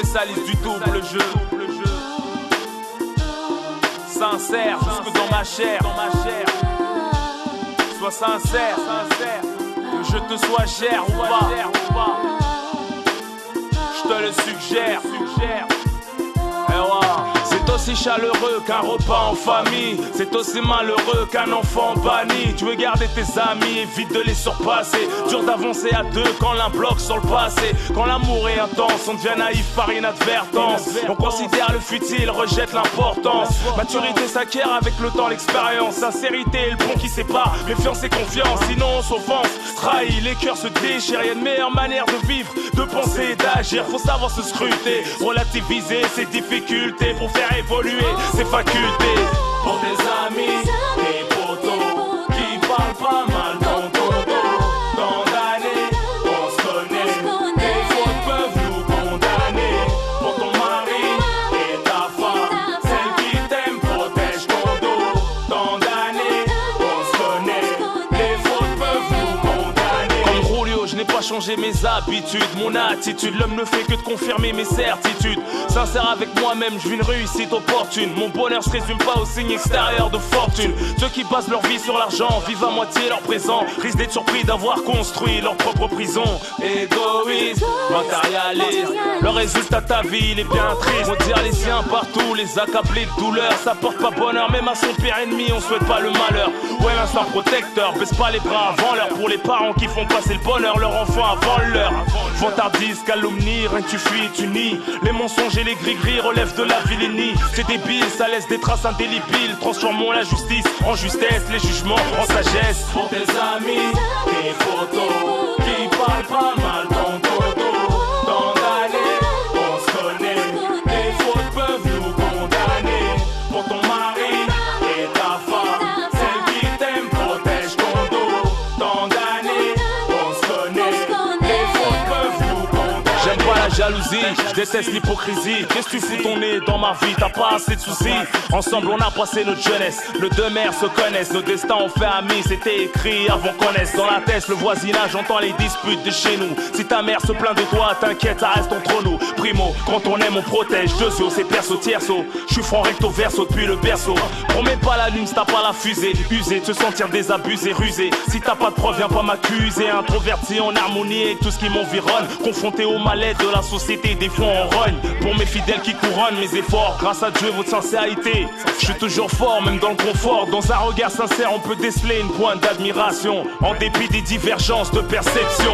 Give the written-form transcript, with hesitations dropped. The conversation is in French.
spécialiste du double jeu. Sincère, jusque dans ma chair. Sois sincère, que je te sois cher ou pas. Je te le suggère. C'est aussi chaleureux qu'un repas en famille. C'est aussi malheureux qu'un enfant banni. Tu veux garder tes amis, évite de les surpasser. Dur d'avancer à deux quand l'un bloque sur le passé. Quand l'amour est intense, on devient naïf par inadvertance. On considère le futile, rejette l'importance. Maturité s'acquiert avec le temps, l'expérience. Sincérité et le pont qui sépare méfiance et confiance. Sinon on s'offense, trahit, les cœurs se déchirent. Y'a une meilleure manière de vivre, de penser et d'agir. Faut savoir se scruter, relativiser ses difficultés pour faire évoluer ses facultés. Pour tes amis, tes potos qui parlent pas mal dans ton dos. Tant d'années, on se connaît. Tes fautes peuvent nous condamner. Pour ton mari et ta femme, celle qui t'aime protège ton dos. Tant d'années, on se connaît. Les fautes peuvent nous condamner. Comme Rulio, je n'ai pas changé mes habitudes, mon attitude. L'homme ne fait que de confirmer mes certitudes. Sincère avec moi-même, je vis une réussite opportune. Mon bonheur se résume pas au signe extérieur de fortune. Ceux qui basent leur vie sur l'argent vivent à moitié leur présent. Risquent d'être surpris d'avoir construit leur propre prison. Égoïste, matérialiste, le résultat de ta vie il est bien triste. On tire les siens partout, les accabler de douleur. Ça porte pas bonheur, même à son pire ennemi on souhaite pas le malheur. Ouais, l'instinct protecteur, baisse pas les bras avant l'heure. Pour les parents qui font passer le bonheur leur enfant avant l'heure. Vantardise, calomnie, rien que tu fuis, tu nies. Les mensonges et les gris-gris relèvent de la vilainie. C'est débile, ça laisse des traces indélébiles. Transformons la justice en justesse, les jugements en sagesse. Pour tes amis, tes photos qui parlent pas mal dans ton dos. Tant d'années, on se connaît. Les fautes peuvent nous condamner. Pour ton mari et ta femme, celle qui t'aime protège ton dos. Tant d'années, on se connaît. Les fautes peuvent nous condamner. J'aime pas la jalousie, je déteste l'hypocrisie. Qu'est-ce que tu fous ton nez dans ma vie? T'as pas assez de soucis. Ensemble on a passé notre jeunesse. Nos deux mères se connaissent, nos destins ont fait amis. C'était écrit avant qu'on naisse. Dans la tête, le voisinage entend les disputes de chez nous. Si ta mère se plaint de toi, t'inquiète, ça reste entre nous. Primo, quand on aime on protège. Deuxio, c'est perso tierso. J'suis franc recto verso depuis le berceau. Promets pas la lune si t'as pas la fusée. Usé, te sentir désabusé, rusé. Si t'as pas de preuve, viens pas m'accuser. Introverti en harmonie avec tout ce qui m'environne. Confronté au mal-être de la société, des fois on rogne. Pour mes fidèles qui couronnent mes efforts, grâce à Dieu votre sincérité, je suis toujours fort même dans le confort. Dans un regard sincère on peut déceler une pointe d'admiration, en dépit des divergences de perception.